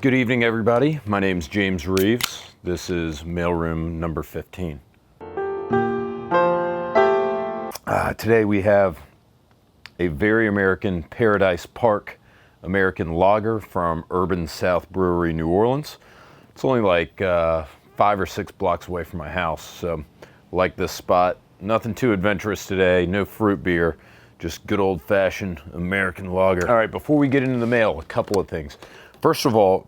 Good evening, everybody. My name's James Reeves. This is Mailroom number 15. Today we have a very American Paradise Park American lager from Urban South Brewery, New Orleans. It's only like 5 or 6 blocks away from my house, so I like this spot. Nothing too adventurous today, no fruit beer, just good old-fashioned American lager. All right, before we get into the mail, a couple of things. First of all,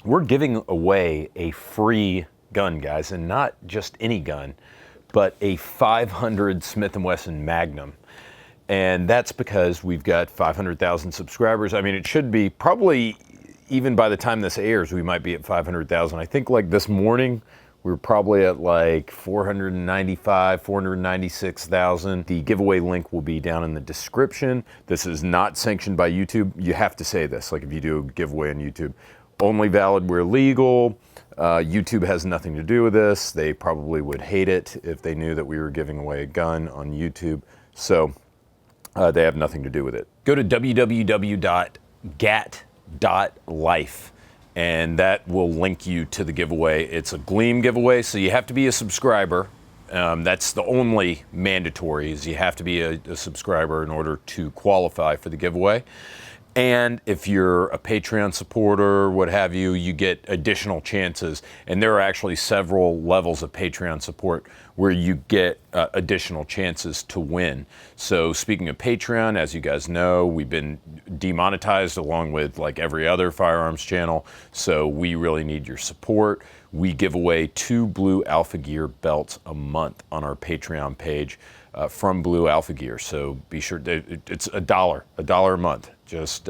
we're giving away a free gun, guys, and not just any gun, but a 500 Smith & Wesson Magnum. And that's because we've got 500,000 subscribers. I mean, it should be probably, even by the time this airs, we might be at 500,000. I think like this morning, we were probably at like 495, 496,000. The giveaway link will be down in the description. This is not sanctioned by YouTube. You have to say this, like if you do a giveaway on YouTube. Only valid where legal. YouTube has nothing to do with this. They probably would hate it if they knew that we were giving away a gun on YouTube. So they have nothing to do with it. Go to www.gat.life and that will link you to the giveaway. It's a Gleam giveaway, so you have to be a subscriber. That's the only mandatory, is you have to be a subscriber in order to qualify for the giveaway. And if you're a Patreon supporter, what have you, you get additional chances. And there are actually several levels of Patreon support where you get additional chances to win. So speaking of Patreon, as you guys know, we've been demonetized along with like every other firearms channel. So we really need your support. We give away 2 Blue Alpha Gear belts a month on our Patreon page from Blue Alpha Gear. So be sure, it's $1 a month. Just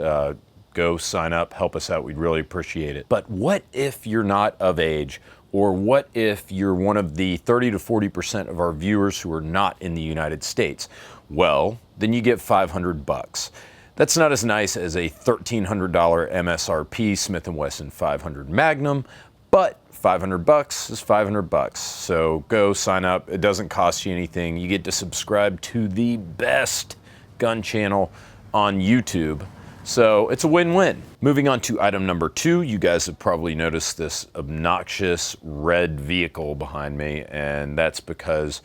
go sign up, help us out. We'd really appreciate it. But what if you're not of age? Or what if you're one of the 30 to 40% of our viewers who are not in the United States? Well, then you get $500. That's not as nice as a $1,300 MSRP Smith & Wesson 500 Magnum, but $500 is $500. So go sign up. It doesn't cost you anything. You get to subscribe to the best gun channel on YouTube. So it's a win-win. Moving on to item number 2, you guys have probably noticed this obnoxious red vehicle behind me, and that's because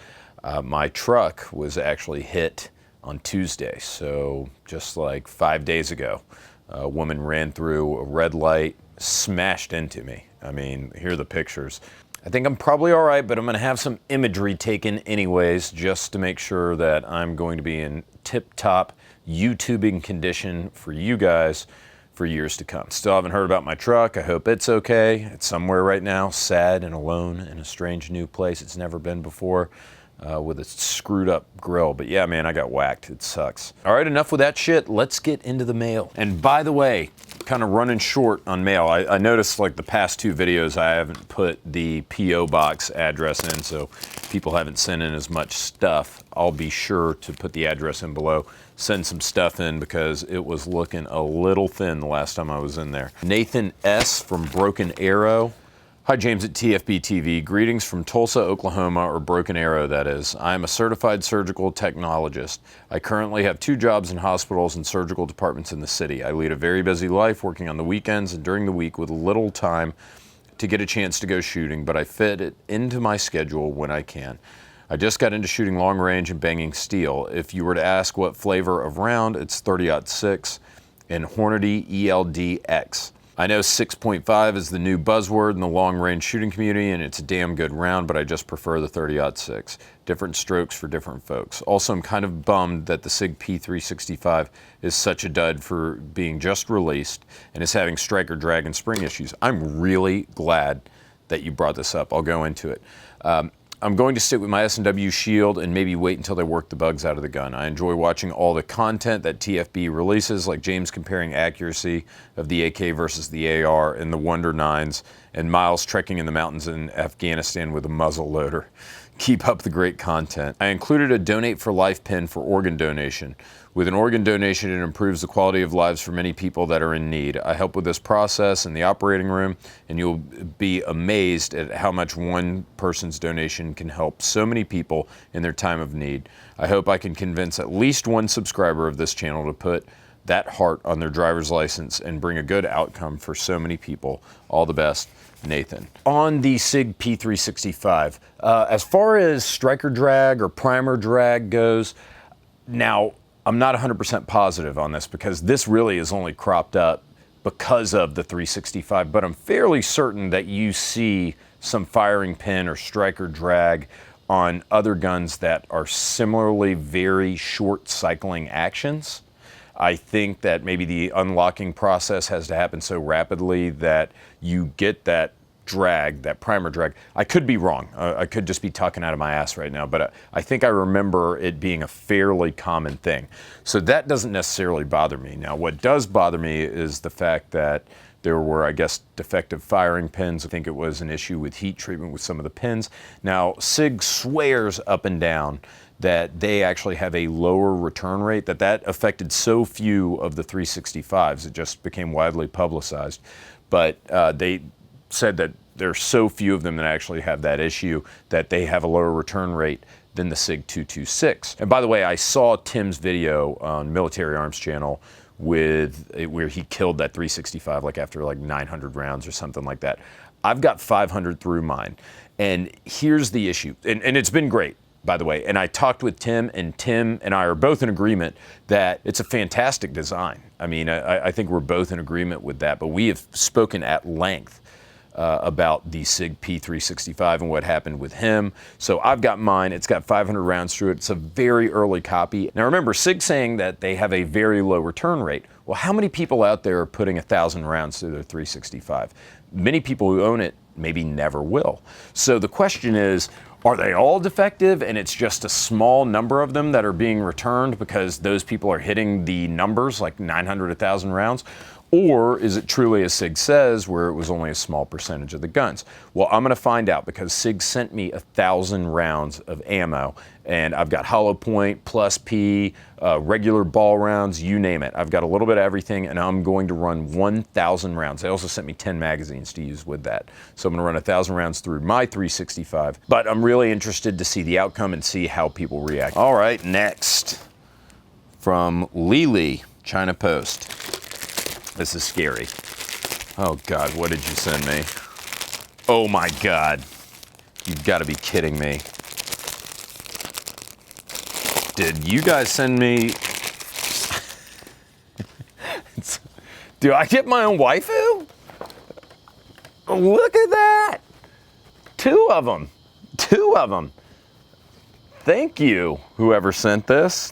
my truck was actually hit on Tuesday. So just like 5 days ago, a woman ran through a red light, smashed into me. I mean, here are the pictures. I think I'm probably all right, but I'm gonna have some imagery taken anyways, just to make sure that I'm going to be in tip-top YouTubing condition for you guys for years to come. Still haven't heard about my truck. I hope it's okay. It's somewhere right now, sad and alone in a strange new place it's never been before, with a screwed up grill. But yeah, man, I got whacked. It sucks. All right, enough with that shit. Let's get into the mail. And by the way, kind of running short on mail. I noticed like the past 2 videos I haven't put the P.O. box address in, so people haven't sent in as much stuff. I'll be sure to put the address in below. Send some stuff in because it was looking a little thin the last time I was in there. Nathan S. from Broken Arrow. Hi, James at TFBTV. Greetings from Tulsa, Oklahoma, or Broken Arrow, that is. I am a certified surgical technologist. I currently have 2 jobs in hospitals and surgical departments in the city. I lead a very busy life, working on the weekends and during the week with little time to get a chance to go shooting, but I fit it into my schedule when I can. I just got into shooting long range and banging steel. If you were to ask what flavor of round, it's 30-06 and Hornady ELD-X. I know 6.5 is the new buzzword in the long-range shooting community, and it's a damn good round, but I just prefer the 30-06. Different strokes for different folks. Also, I'm kind of bummed that the SIG P365 is such a dud for being just released and is having striker drag and spring issues. I'm really glad that you brought this up. I'll go into it. I'm going to stick with my S&W Shield and maybe wait until they work the bugs out of the gun. I enjoy watching all the content that TFB releases, like James comparing accuracy of the AK versus the AR and the Wonder 9s, and Miles trekking in the mountains in Afghanistan with a muzzle loader. Keep up the great content. I included a Donate for Life pin for organ donation. With an organ donation, it improves the quality of lives for many people that are in need. I help with this process in the operating room, and you'll be amazed at how much one person's donation can help so many people in their time of need. I hope I can convince at least one subscriber of this channel to put that heart on their driver's license and bring a good outcome for so many people. All the best, Nathan. On the SIG P365, as far as striker drag or primer drag goes, now I'm not 100% positive on this because this really is only cropped up because of the 365, but I'm fairly certain that you see some firing pin or striker drag on other guns that are similarly very short cycling actions. I think that maybe the unlocking process has to happen so rapidly that you get that drag, that primer drag. I could be wrong. I could just be talking out of my ass right now, but I think I remember it being a fairly common thing. So that doesn't necessarily bother me. Now, what does bother me is the fact that there were, I guess, defective firing pins. I think it was an issue with heat treatment with some of the pins. Now, SIG swears up and down that they actually have a lower return rate, that affected so few of the 365s. It just became widely publicized. But they said that there's so few of them that actually have that issue that they have a lower return rate than the SIG 226. And by the way, I saw Tim's video on Military Arms Channel where he killed that 365 like after like 900 rounds or something like that. I've got 500 through mine. And here's the issue, and it's been great, by the way. And I talked with Tim and I are both in agreement that it's a fantastic design. I mean, I think we're both in agreement with that, but we have spoken at length about the SIG P365 and what happened with him. So I've got mine. It's got 500 rounds through it. It's a very early copy. Now remember, SIG saying that they have a very low return rate. Well, how many people out there are putting 1,000 rounds through their 365? Many people who own it maybe never will. So the question is, are they all defective and it's just a small number of them that are being returned because those people are hitting the numbers like 900, 1,000 rounds? Or is it truly, as SIG says, where it was only a small percentage of the guns? Well, I'm going to find out because SIG sent me 1,000 rounds of ammo, and I've got hollow point, plus P, regular ball rounds, you name it. I've got a little bit of everything, and I'm going to run 1,000 rounds. They also sent me 10 magazines to use with that. So I'm going to run 1,000 rounds through my 365, but I'm really interested to see the outcome and see how people react. All right, next from Lily, China Post. This is scary. Oh God, what did you send me? Oh my God. You've got to be kidding me. Did you guys send me? Do I get my own waifu? Look at that. Two of them. Thank you, whoever sent this.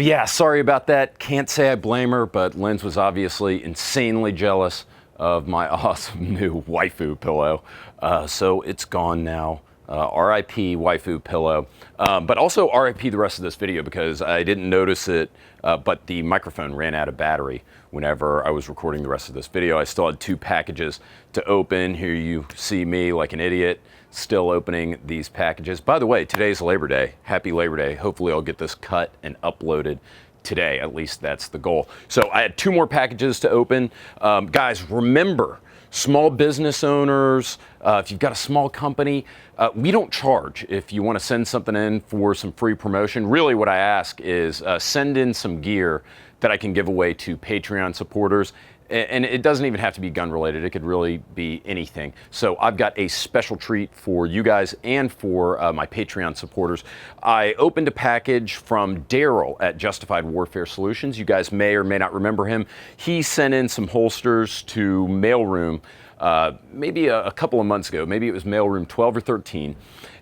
Yeah, sorry about that. Can't say I blame her, but Linz was obviously insanely jealous of my awesome new waifu pillow. So it's gone now. RIP waifu pillow. But also RIP the rest of this video because I didn't notice it, but the microphone ran out of battery whenever I was recording the rest of this video. I still had 2 packages to open. Here you see me like an idiot, still opening these packages. By the way, today's Labor Day. Happy Labor Day. Hopefully I'll get this cut and uploaded today. At least that's the goal. So I had 2 more packages to open. Guys, remember, small business owners, if you've got a small company, we don't charge if you want to send something in for some free promotion. Really what I ask is send in some gear that I can give away to Patreon supporters. And it doesn't even have to be gun related. It could really be anything. So I've got a special treat for you guys and for my Patreon supporters. I opened a package from Daryl at Justified Warfare Solutions. You guys may or may not remember him. He sent in some holsters to Mailroom maybe a couple of months ago. Maybe it was Mailroom 12 or 13.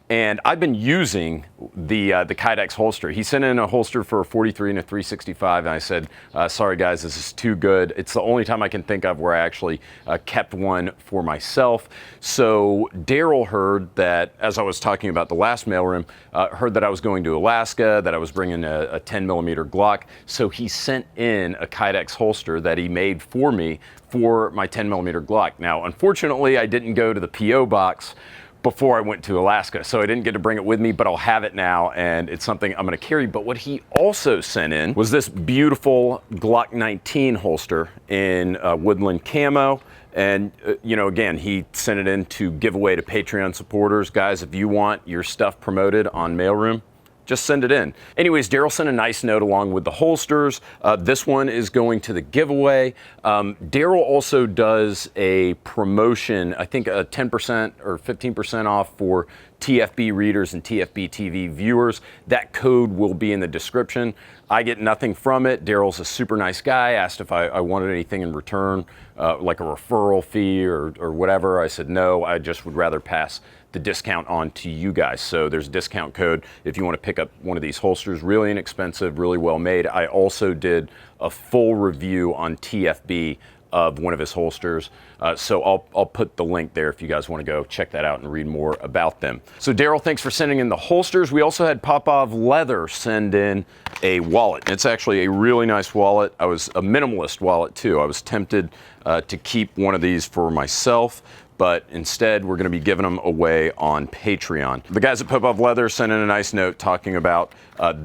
And I've been using the Kydex holster. He sent in a holster for a 43 and a 365, and I said, sorry guys, this is too good. It's the only time I can think of where I actually kept one for myself. So Daryl heard that, as I was talking about the last mailroom, heard that I was going to Alaska, that I was bringing a 10 millimeter Glock. So he sent in a Kydex holster that he made for me for my 10 millimeter Glock. Now, unfortunately, I didn't go to the PO box before I went to Alaska, so I didn't get to bring it with me, but I'll have it now, and it's something I'm gonna carry. But what he also sent in was this beautiful Glock 19 holster in woodland camo. And, you know, again, he sent it in to give away to Patreon supporters. Guys, if you want your stuff promoted on Mailroom, just send it in. Anyways, Daryl sent a nice note along with the holsters. This one is going to the giveaway. Daryl also does a promotion, I think a 10% or 15% off for TFB readers and TFBTV viewers. That code will be in the description. I get nothing from it. Daryl's a super nice guy, asked if I wanted anything in return, like a referral fee or whatever. I said no, I just would rather pass the discount on to you guys. So there's a discount code if you want to pick up one of these holsters. Really inexpensive, really well made. I also did a full review on TFB of one of his holsters. So I'll put the link there if you guys want to go check that out and read more about them. So Daryl, thanks for sending in the holsters. We also had Popov Leather send in a wallet. It's actually a really nice wallet. I was a minimalist wallet too. I was tempted to keep one of these for myself, but instead we're gonna be giving them away on Patreon. The guys at Popov Leather sent in a nice note talking about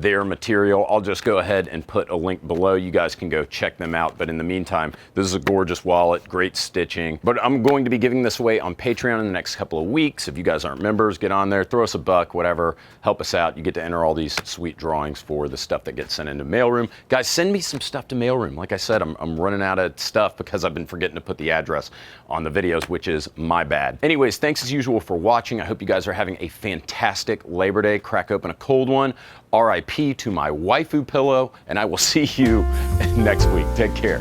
their material. I'll just go ahead and put a link below. You guys can go check them out. But in the meantime, this is a gorgeous wallet, great stitching. But I'm going to be giving this away on Patreon in the next couple of weeks. If you guys aren't members, get on there, throw us a buck, whatever, help us out. You get to enter all these sweet drawings for the stuff that gets sent into Mailroom. Guys, send me some stuff to Mailroom. Like I said, I'm running out of stuff because I've been forgetting to put the address on the videos, which is my bad. Anyways, thanks as usual for watching. I hope you guys are having a fantastic Labor Day. Crack open a cold one. RIP to my waifu pillow, and I will see you next week. Take care.